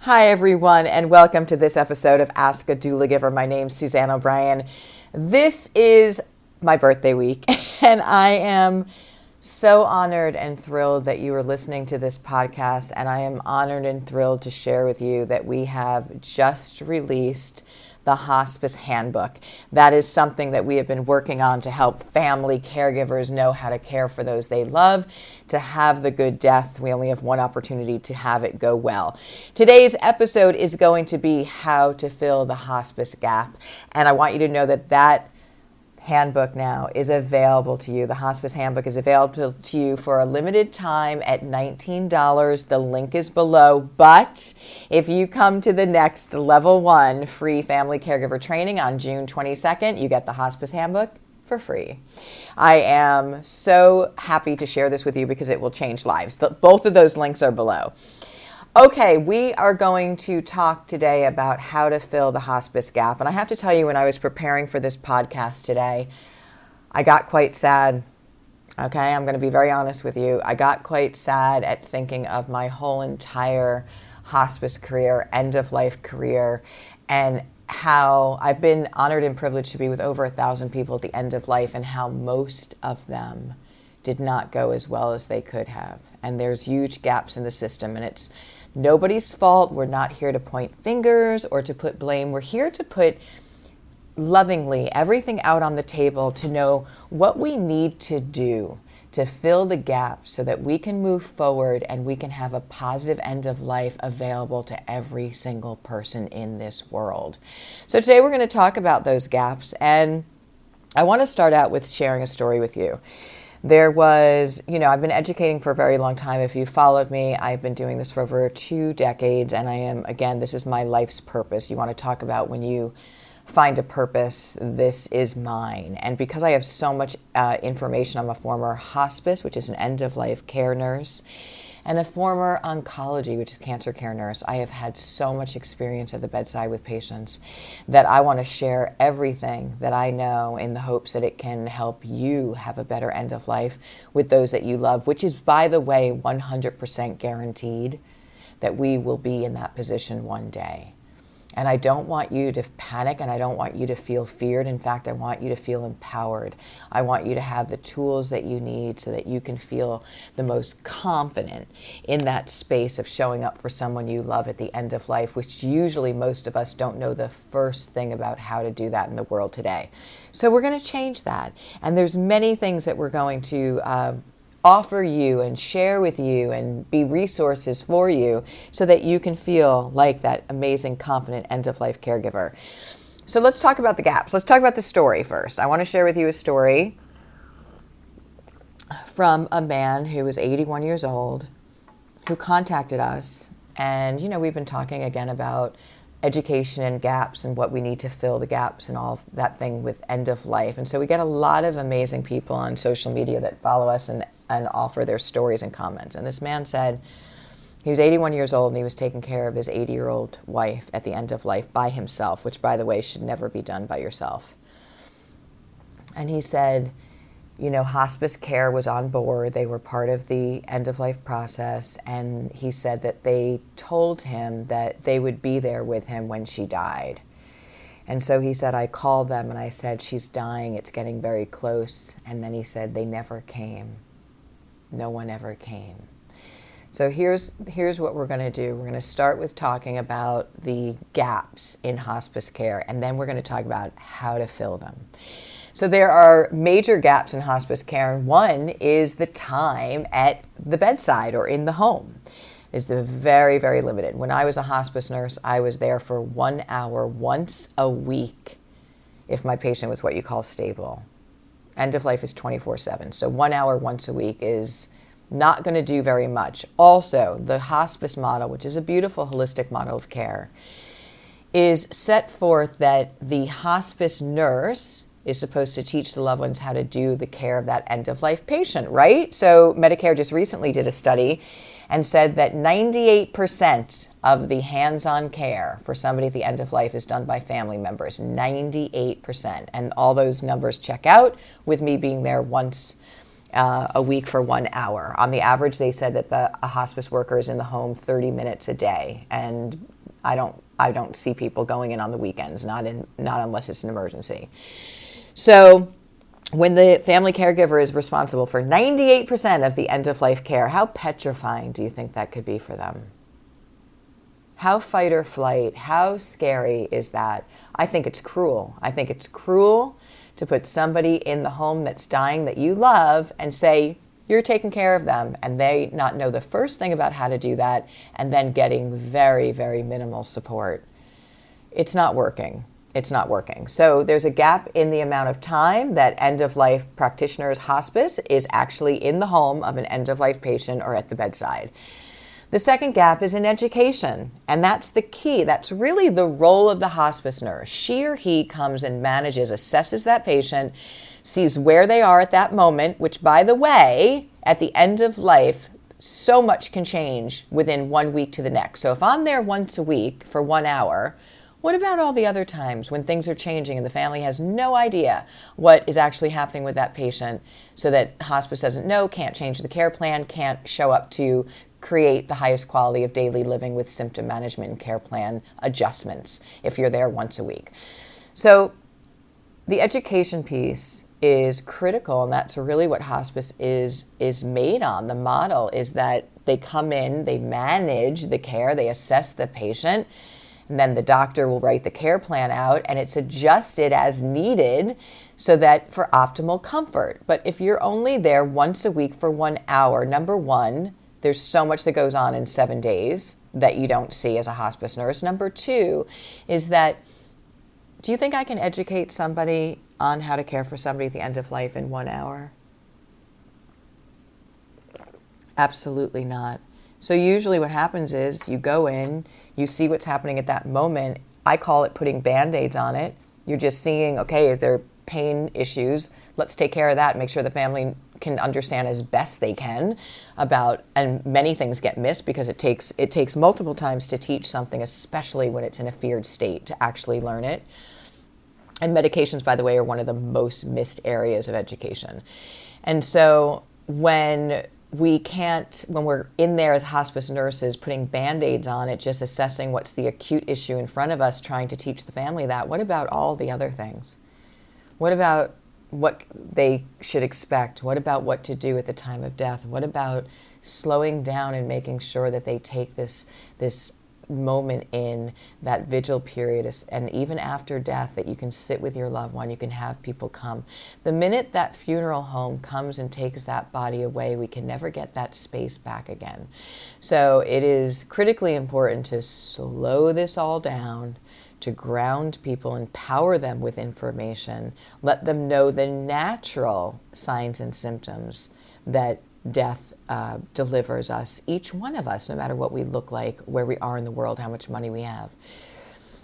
Hi, everyone, and welcome to this episode of Ask a Doula Giver. My name's Suzanne O'Brien. This is my birthday week, and I am so honored and thrilled that you are listening to this podcast, and I am honored and thrilled to share with you that we have just released the Hospice Handbook. That is something that we have been working on to help family caregivers know how to care for those they love, to have the good death. We only have one opportunity to have it go well. Today's episode is going to be how to fill the hospice gap. And I want you to know that handbook now is available to you. The Hospice Handbook is available to you for a limited time at $19. The link is below. But if you come to the next level 1 free family caregiver training on June 22nd, you get the Hospice Handbook for free. I am so happy to share this with you because it will change lives. Both of those links are below. Okay, we are going to talk today about how to fill the hospice gap. And I have to tell you, when I was preparing for this podcast today, I got quite sad. Okay, I'm going to be very honest with you. I got quite sad at thinking of my whole entire hospice career, end-of-life career, and how I've been honored and privileged to be with over 1,000 people at the end of life, and how most of them did not go as well as they could have. And there's huge gaps in the system, and it's nobody's fault. We're not here to point fingers or to put blame. We're here to put lovingly everything out on the table to know what we need to do to fill the gap so that we can move forward and we can have a positive end of life available to every single person in this world. So today we're going to talk about those gaps, and I want to start out with sharing a story with you. There was, I've been educating for a very long time. If you followed me, I've been doing this for over 2 decades, and I am, again, this is my life's purpose. You want to talk about when you find a purpose, this is mine. And because I have so much information, I'm a former hospice, which is an end-of-life care nurse, and a former oncology, which is cancer care nurse. I have had so much experience at the bedside with patients that I want to share everything that I know in the hopes that it can help you have a better end of life with those that you love, which is, by the way, 100% guaranteed that we will be in that position one day. And I don't want you to panic, and I don't want you to feel feared. In fact, I want you to feel empowered. I want you to have the tools that you need so that you can feel the most confident in that space of showing up for someone you love at the end of life, which usually most of us don't know the first thing about how to do that in the world today. So we're going to change that. And there's many things that we're going to offer you and share with you and be resources for you so that you can feel like that amazing, confident end-of-life caregiver. So let's talk about the gaps. Let's talk about the story first. I want to share with you a story from a man who was 81 years old who contacted us. And, we've been talking again about education and gaps and what we need to fill the gaps and all that thing with end of life. And so we get a lot of amazing people on social media that follow us and offer their stories and comments. And this man said he was 81 years old and he was taking care of his 80-year-old wife at the end of life by himself, which, by the way, should never be done by yourself. And he said, hospice care was on board. They were part of the end-of-life process. And he said that they told him that they would be there with him when she died. And so he said, I called them and I said, she's dying. It's getting very close. And then he said, they never came. No one ever came. So here's what we're going to do. We're going to start with talking about the gaps in hospice care, and then we're going to talk about how to fill them. So there are major gaps in hospice care, and one is the time at the bedside or in the home. It's very, very limited. When I was a hospice nurse, I was there for 1 hour once a week if my patient was what you call stable. End of life is 24/7, so 1 hour once a week is not going to do very much. Also, the hospice model, which is a beautiful holistic model of care, is set forth that the hospice nurse is supposed to teach the loved ones how to do the care of that end-of-life patient, right? So Medicare just recently did a study and said that 98% of the hands-on care for somebody at the end of life is done by family members, 98%. And all those numbers check out with me being there once a week for 1 hour. On the average, they said that a hospice worker is in the home 30 minutes a day, and I don't see people going in on the weekends, not unless it's an emergency. So when the family caregiver is responsible for 98% of the end-of-life care, how petrifying do you think that could be for them? How fight or flight, how scary is that? I think it's cruel. I think it's cruel to put somebody in the home that's dying that you love and say, you're taking care of them, and they not know the first thing about how to do that, and then getting very, very minimal support. It's not working. It's not working. So there's a gap in the amount of time that end-of-life practitioners hospice is actually in the home of an end-of-life patient or at the bedside. The second gap is in education, and that's the key. That's really the role of the hospice nurse. She or he comes and manages, assesses that patient, sees where they are at that moment, which, by the way, at the end of life, so much can change within 1 week to the next. So if I'm there once a week for 1 hour, what about all the other times when things are changing and the family has no idea what is actually happening with that patient, so that hospice doesn't know, can't change the care plan, can't show up to create the highest quality of daily living with symptom management and care plan adjustments if you're there once a week. So the education piece is critical, and that's really what hospice is made on. The model is that they come in, they manage the care, they assess the patient, and then the doctor will write the care plan out, and it's adjusted as needed so that for optimal comfort. But if you're only there once a week for 1 hour, number one, there's so much that goes on in 7 days that you don't see as a hospice nurse. Number two is that, do you think I can educate somebody on how to care for somebody at the end of life in 1 hour? Absolutely not. So usually what happens is you go in, you see what's happening at that moment. I call it putting Band-Aids on it. You're just seeing, okay, if there are pain issues, let's take care of that and make sure the family can understand as best they can about, and many things get missed because it takes multiple times to teach something, especially when it's in a feared state, to actually learn it. And medications, by the way, are one of the most missed areas of education. And so when we're in there as hospice nurses putting Band-Aids on it, just assessing what's the acute issue in front of us, trying to teach the family that, what about all the other things? What about what they should expect? What about what to do at the time of death? What about slowing down and making sure that they take this moment in that vigil period, and even after death, that you can sit with your loved one, you can have people come. The minute that funeral home comes and takes that body away, we can never get that space back again. So it is critically important to slow this all down, to ground people, empower them with information, let them know the natural signs and symptoms that death delivers us, each one of us, no matter what we look like, where we are in the world, how much money we have.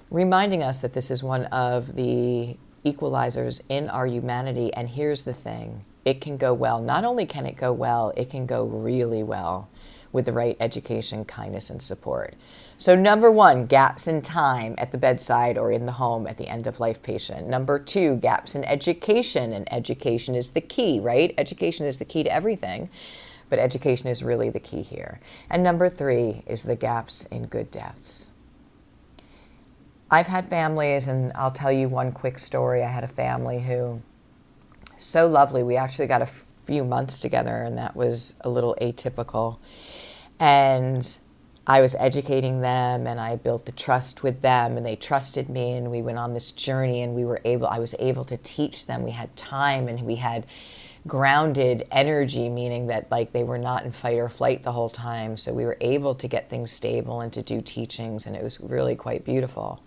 Reminding us that this is one of the equalizers in our humanity, and here's the thing, it can go well. Not only can it go well, it can go really well with the right education, kindness, and support. So number one, gaps in time at the bedside or in the home at the end-of-life patient. Number two, gaps in education, and education is the key, right? Education is the key to everything, but education is really the key here. And number three is the gaps in good deaths. I've had families, and I'll tell you one quick story. I had a family who, so lovely, we actually got a few months together, and that was a little atypical. And I was educating them, and I built the trust with them, and they trusted me, and we went on this journey, and I was able to teach them. We had time, and we had grounded energy, meaning that like they were not in fight or flight the whole time. So we were able to get things stable and to do teachings, and it was really quite beautiful.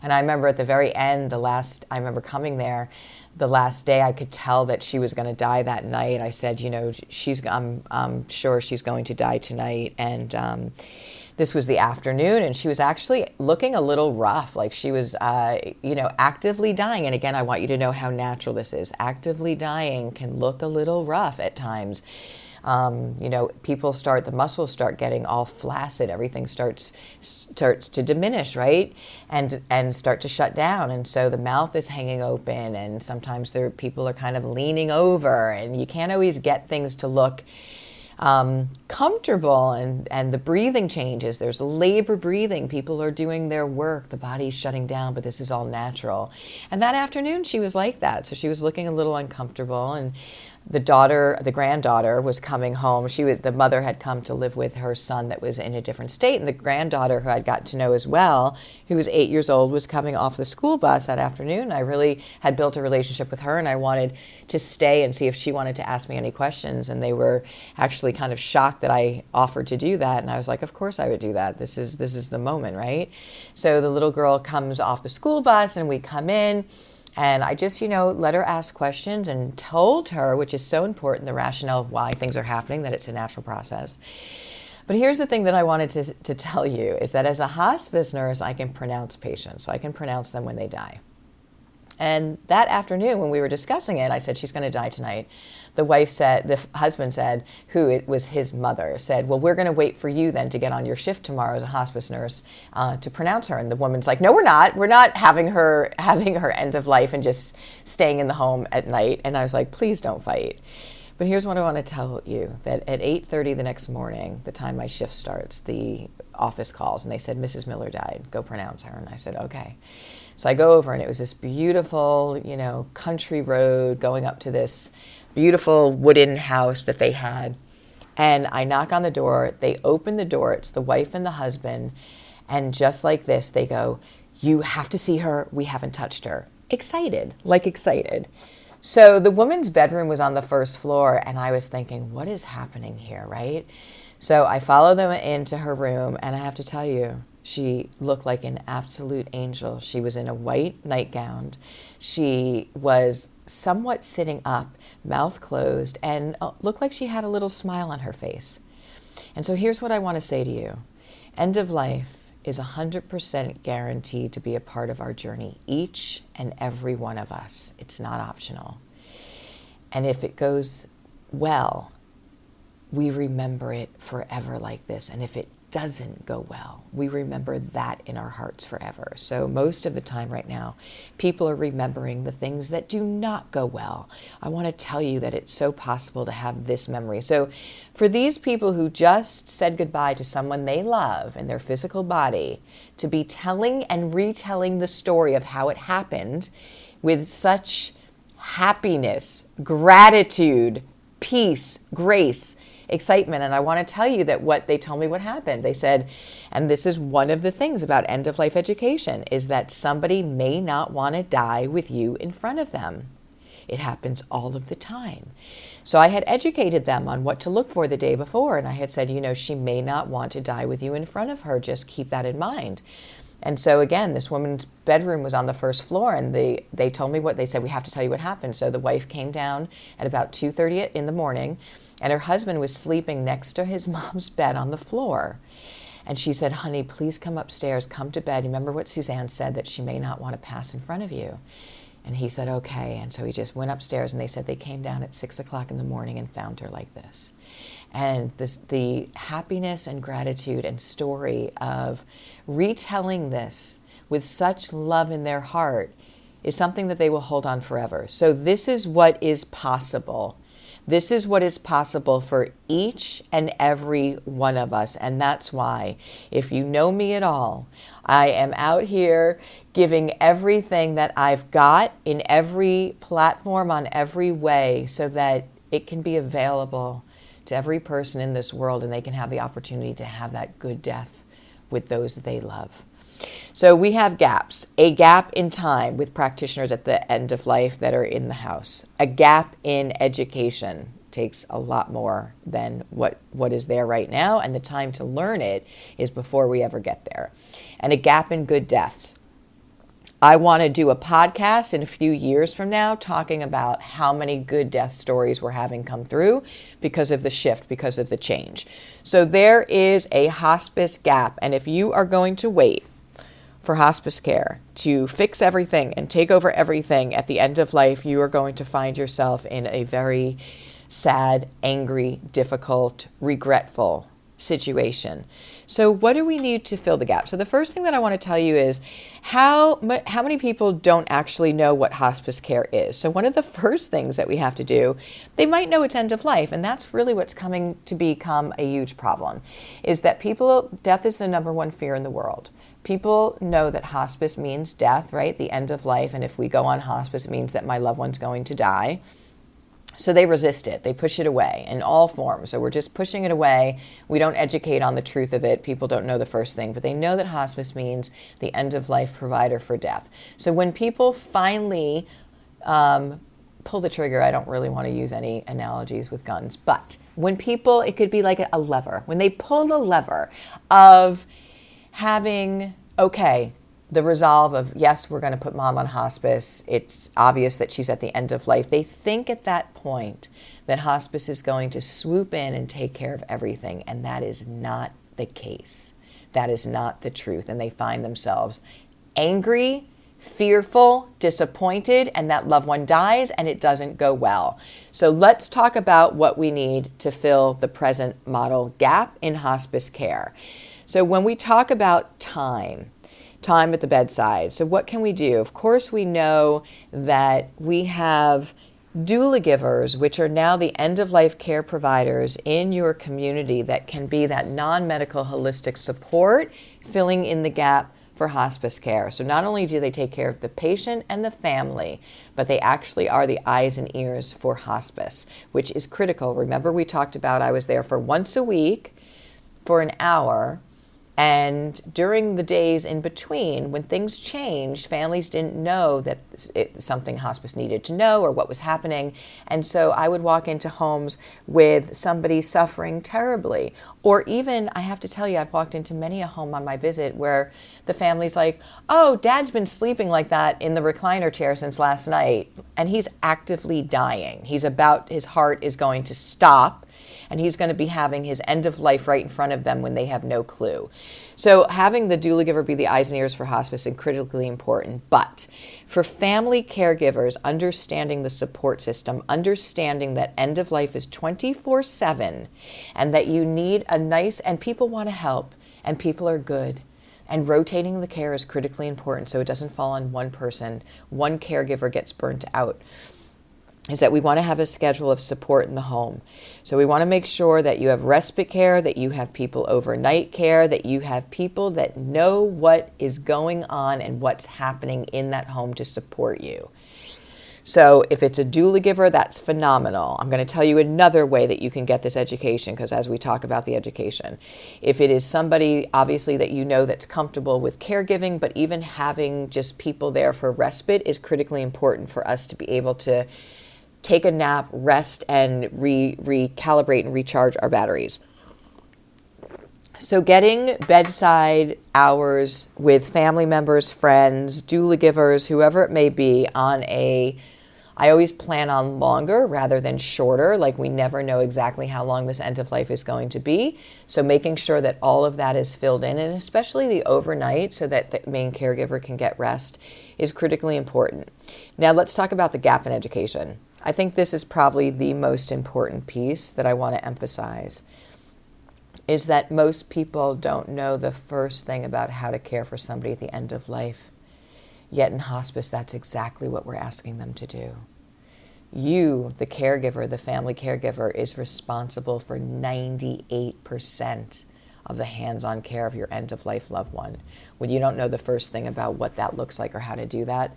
And I remember at the very end, I remember coming there, the last day, I could tell that she was going to die that night. I said, I'm sure she's going to die tonight. And this was the afternoon, and she was actually looking a little rough, like she was, actively dying. And again, I want you to know how natural this is. Actively dying can look a little rough at times. The muscles start getting all flaccid. Everything starts to diminish, right? And start to shut down. And so the mouth is hanging open, and sometimes people are kind of leaning over, and you can't always get things to look comfortable, and the breathing changes. There's labor breathing. People are doing their work. The body's shutting down, but this is all natural. And that afternoon she was like that. So she was looking a little uncomfortable, and the granddaughter was coming home. The mother had come to live with her son that was in a different state, and the granddaughter, who I'd got to know as well, who was 8 years old, was coming off the school bus that afternoon. I really had built a relationship with her, and I wanted to stay and see if she wanted to ask me any questions, and they were actually kind of shocked that I offered to do that, and I was like, of course I would do that. This is the moment, right? So the little girl comes off the school bus, and we come in, and I just, let her ask questions and told her, which is so important, the rationale of why things are happening, that it's a natural process. But here's the thing that I wanted to tell you, is that as a hospice nurse, I can pronounce patients. So I can pronounce them when they die. And that afternoon when we were discussing it, I said, she's going to die tonight. The husband said, who it was his mother, said, well, we're going to wait for you then to get on your shift tomorrow as a hospice nurse to pronounce her. And the woman's like, no, we're not. We're not having her end of life and just staying in the home at night. And I was like, please don't fight. But here's what I want to tell you, that at 8:30 the next morning, the time my shift starts, the office calls, and they said, Mrs. Miller died. Go pronounce her. And I said, okay. So I go over, and it was this beautiful, country road going up to this beautiful wooden house that they had. And I knock on the door. They open the door. It's the wife and the husband. And just like this, they go, you have to see her. We haven't touched her. Excited. So the woman's bedroom was on the first floor, and I was thinking, what is happening here, right? So I follow them into her room, and I have to tell you, she looked like an absolute angel. She was in a white nightgown. She was somewhat sitting up, mouth closed, and looked like she had a little smile on her face. And so here's what I want to say to you. End of life is 100% guaranteed to be a part of our journey, each and every one of us. It's not optional. And if it goes well, we remember it forever like this. And if it doesn't go well, we remember that in our hearts forever. So most of the time right now, people are remembering the things that do not go well. I want to tell you that it's so possible to have this memory. So for these people who just said goodbye to someone they love in their physical body, to be telling and retelling the story of how it happened with such happiness, gratitude, peace, grace, excitement. And I want to tell you that what they told me what happened. They said, and this is one of the things about end-of-life education, is that somebody may not want to die with you in front of them. It happens all of the time. So I had educated them on what to look for the day before, and I had said, she may not want to die with you in front of her. Just keep that in mind. And so again, this woman's bedroom was on the first floor, and they told me what they said. We have to tell you what happened. So the wife came down at about 2:30 in the morning, and her husband was sleeping next to his mom's bed on the floor. And she said, honey, please come upstairs, come to bed. Remember what Suzanne said, that she may not want to pass in front of you. And he said, okay. And so he just went upstairs, and they said they came down at 6 o'clock in the morning and found her like this. And the happiness and gratitude and story of retelling this with such love in their heart is something that they will hold on forever. So this is what is possible. This is what is possible for each and every one of us. And that's why, if you know me at all, I am out here giving everything that I've got in every platform, on every way, so that it can be available to every person in this world, and they can have the opportunity to have that good death with those that they love. So we have gaps, a gap in time with practitioners at the end of life that are in the house. A gap in education takes a lot more than what is there right now, and the time to learn it is before we ever get there. And a gap in good deaths. I want to do a podcast in a few years from now talking about how many good death stories we're having come through because of the shift, because of the change. So there is a hospice gap, and if you are going to wait for hospice care to fix everything and take over everything at the end of life, you are going to find yourself in a very sad, angry, difficult, regretful situation. So what do we need to fill the gap? So the first thing that I want to tell you is how many people don't actually know what hospice care is. So one of the first things that we have to do, they might know it's end of life, and that's really what's coming to become a huge problem, is that death is the number one fear in the world. People know that hospice means death, right? The end of life, and if we go on hospice, it means that my loved one's going to die. So they resist it. They push it away in all forms. So we're just pushing it away. We don't educate on the truth of it. People don't know the first thing, but they know that hospice means the end of life provider for death. So when people finally pull the trigger, I don't really want to use any analogies with guns, but when people, it could be like a lever. When they pull the lever of having, okay, the resolve of, yes, we're going to put mom on hospice. It's obvious that she's at the end of life. They think at that point that hospice is going to swoop in and take care of everything. And that is not the case. That is not the truth. And they find themselves angry, fearful, disappointed, and that loved one dies and it doesn't go well. So let's talk about what we need to fill the present model gap in hospice care. So when we talk about time at the bedside. So what can we do? Of course, we know that we have Doulagivers, which are now the end-of-life care providers in your community that can be that non-medical holistic support, filling in the gap for hospice care. So not only do they take care of the patient and the family, but they actually are the eyes and ears for hospice, which is critical. Remember, we talked about I was there for once a week for an hour. And during the days in between, when things changed, families didn't know that something hospice needed to know or what was happening. And so I would walk into homes with somebody suffering terribly. Or even, I have to tell you, I've walked into many a home on my visit where the family's like, oh, dad's been sleeping like that in the recliner chair since last night, and he's actively dying. His heart is going to stop. And he's going to be having his end of life right in front of them when they have no clue. So having the doula giver be the eyes and ears for hospice is critically important. But for family caregivers, understanding the support system, understanding that end of life is 24/7, and that you need a nice, and people want to help, and people are good. And rotating the care is critically important so it doesn't fall on one person. One caregiver gets burnt out. Is that we want to have a schedule of support in the home. So we want to make sure that you have respite care, that you have people overnight care, that you have people that know what is going on and what's happening in that home to support you. So if it's a doula giver, that's phenomenal. I'm going to tell you another way that you can get this education, because as we talk about the education, if it is somebody obviously that you know that's comfortable with caregiving, but even having just people there for respite is critically important for us to be able to take a nap, rest, and recalibrate and recharge our batteries. So getting bedside hours with family members, friends, doula givers, whoever it may be, I always plan on longer rather than shorter. Like, we never know exactly how long this end of life is going to be. So making sure that all of that is filled in, and especially the overnight so that the main caregiver can get rest, is critically important. Now let's talk about the gap in education. I think this is probably the most important piece that I want to emphasize, is that most people don't know the first thing about how to care for somebody at the end of life. Yet in hospice, that's exactly what we're asking them to do. You, the caregiver, the family caregiver, is responsible for 98% of the hands-on care of your end-of-life loved one. When you don't know the first thing about what that looks like or how to do that,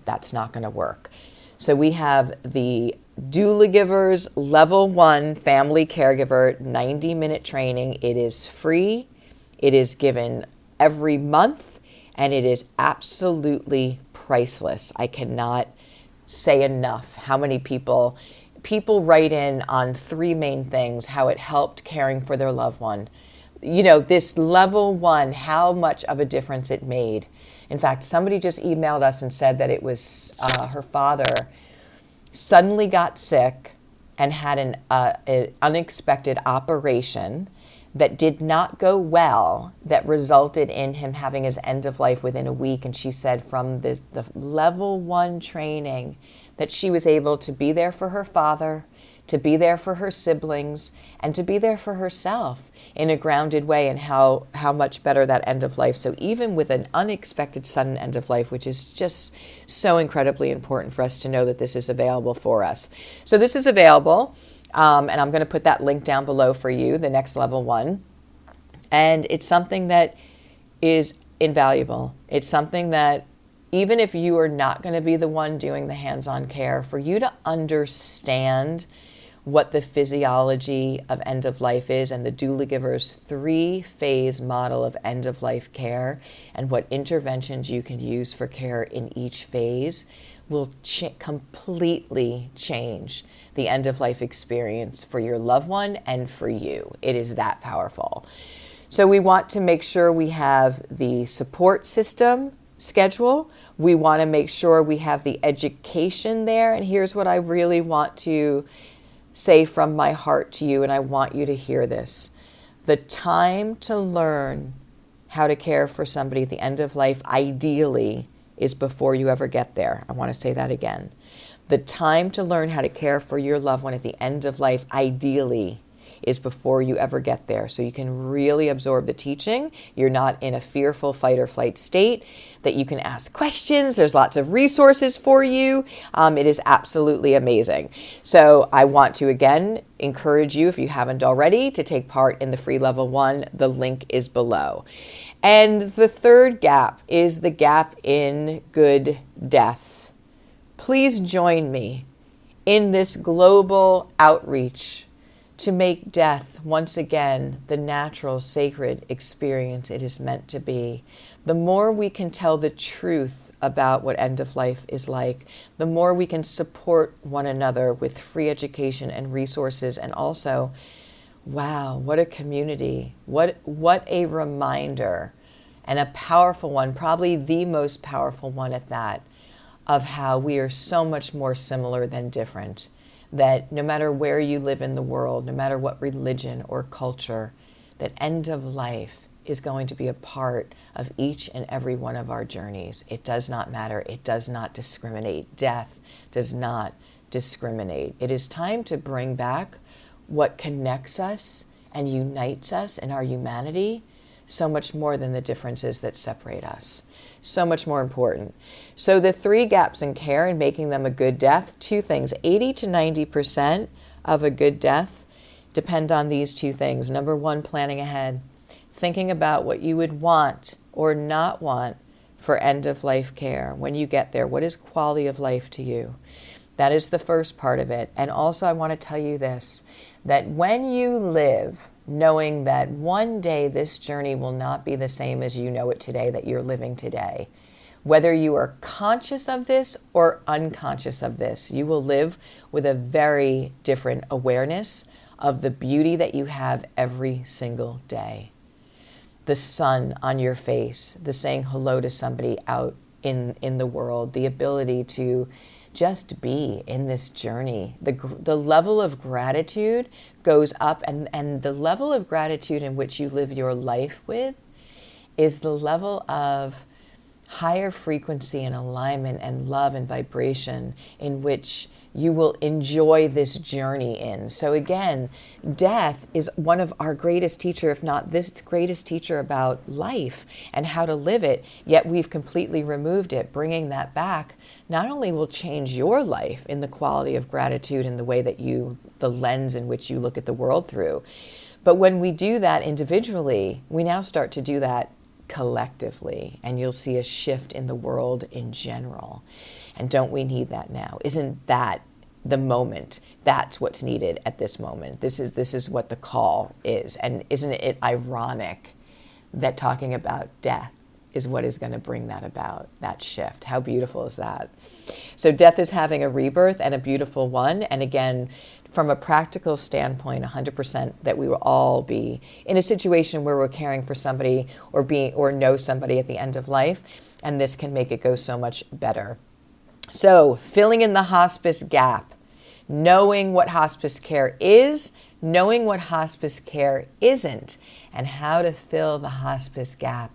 that's not going to work. So we have the Doulagivers Level 1 Family Caregiver 90-minute training. It is free. It is given every month, and it is absolutely priceless. I cannot say enough how many people write in on three main things: how it helped caring for their loved one. You know, this Level 1, how much of a difference it made. In fact, somebody just emailed us and said that it was her father suddenly got sick and had an unexpected operation that did not go well, that resulted in him having his end of life within a week. And she said from the Level 1 training that she was able to be there for her father, to be there for her siblings, and to be there for herself in a grounded way, and how much better that end of life. So even with an unexpected sudden end of life, which is just so incredibly important for us to know that this is available for us. So this is available, and I'm going to put that link down below for you, the next level one. And it's something that is invaluable. It's something that even if you are not going to be the one doing the hands-on care, for you to understand what the physiology of end of life is, and the Doulagivers 3-phase model of end of life care, and what interventions you can use for care in each phase, will completely change the end of life experience for your loved one and for you. It is that powerful. So we want to make sure we have the support system schedule. We want to make sure we have the education there. And here's what I really want to say from my heart to you, and I want you to hear this. The time to learn how to care for somebody at the end of life, ideally, is before you ever get there. I want to say that again. The time to learn how to care for your loved one at the end of life, ideally, is before you ever get there. So you can really absorb the teaching. You're not in a fearful fight or flight state, that you can ask questions. There's lots of resources for you. It is absolutely amazing. So I want to, again, encourage you, if you haven't already, to take part in the free level one. The link is below. And the third gap is the gap in good deaths. Please join me in this global outreach to make death, once again, the natural, sacred experience it is meant to be. The more we can tell the truth about what end of life is like, the more we can support one another with free education and resources. And also, wow, what a community. What a reminder, and a powerful one, probably the most powerful one at that, of how we are so much more similar than different. That no matter where you live in the world, no matter what religion or culture, that end of life is going to be a part of each and every one of our journeys. It does not matter. It does not discriminate. Death does not discriminate. It is time to bring back what connects us and unites us in our humanity, so much more than the differences that separate us. So much more important. So the 3 gaps in care and making them a good death, 2 things. 80 to 90% of a good death depend on these 2 things. Number 1, planning ahead. Thinking about what you would want or not want for end of life care. When you get there, what is quality of life to you? That is the first part of it. And also I want to tell you this, that when you live knowing that one day this journey will not be the same as you know it today, that you're living today. Whether you are conscious of this or unconscious of this, you will live with a very different awareness of the beauty that you have every single day. The sun on your face, the saying hello to somebody out in the world, the ability to just be in this journey. The level of gratitude goes up, and the level of gratitude in which you live your life with is the level of higher frequency and alignment and love and vibration in which you will enjoy this journey in. So again, death is one of our greatest teacher, if not this greatest teacher about life and how to live it, yet we've completely removed it. Bringing that back not only will change your life in the quality of gratitude and the way that the lens in which you look at the world through, but when we do that individually, we now start to do that collectively, and you'll see a shift in the world in general. And don't we need that now? Isn't that the moment? That's what's needed at this moment. This is what the call is. And isn't it ironic that talking about death is what is going to bring that about, that shift? How beautiful is that? So death is having a rebirth, and a beautiful one. And again, from a practical standpoint, 100% that we will all be in a situation where we're caring for somebody or know somebody at the end of life, and this can make it go so much better. So filling in the hospice gap, knowing what hospice care is, knowing what hospice care isn't, and how to fill the hospice gap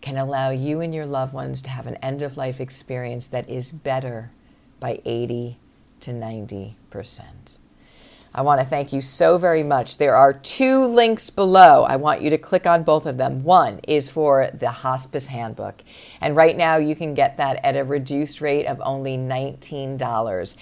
can allow you and your loved ones to have an end-of-life experience that is better by 80 to 90%. I want to thank you so very much. There are 2 links below. I want you to click on both of them. One is for the Hospice Handbook. And right now you can get that at a reduced rate of only $19.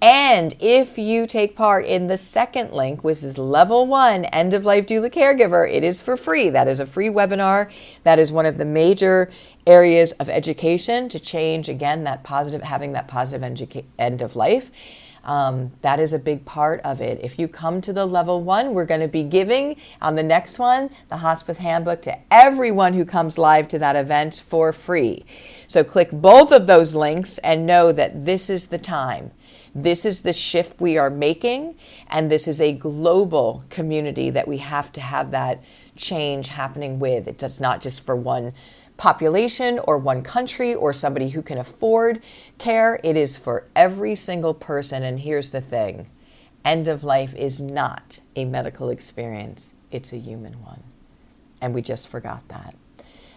And if you take part in the second link, which is Level 1, End of Life Doula Caregiver, it is for free. That is a free webinar. That is one of the major areas of education to change, again, that positive, having that positive end of life. That is a big part of it. If you come to the Level 1, we're going to be giving on the next one, the Hospice Handbook, to everyone who comes live to that event for free. So click both of those links and know that this is the time. This is the shift we are making, and this is a global community that we have to have that change happening with. It's not just for one population or one country or somebody who can afford care. It is for every single person. And here's the thing. End of life is not a medical experience. It's a human one. And we just forgot that.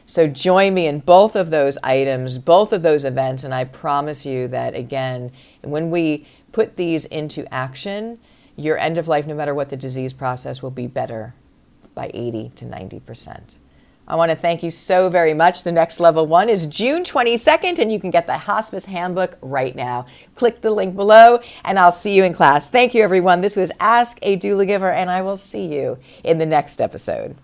So join me in both of those items, both of those events, and I promise you that, again, when we put these into action, your end of life, no matter what the disease process, will be better by 80 to 90%. I want to thank you so very much. The next Level 1 is June 22nd, and you can get the Hospice Handbook right now. Click the link below, and I'll see you in class. Thank you, everyone. This was Ask a Doula Giver, and I will see you in the next episode.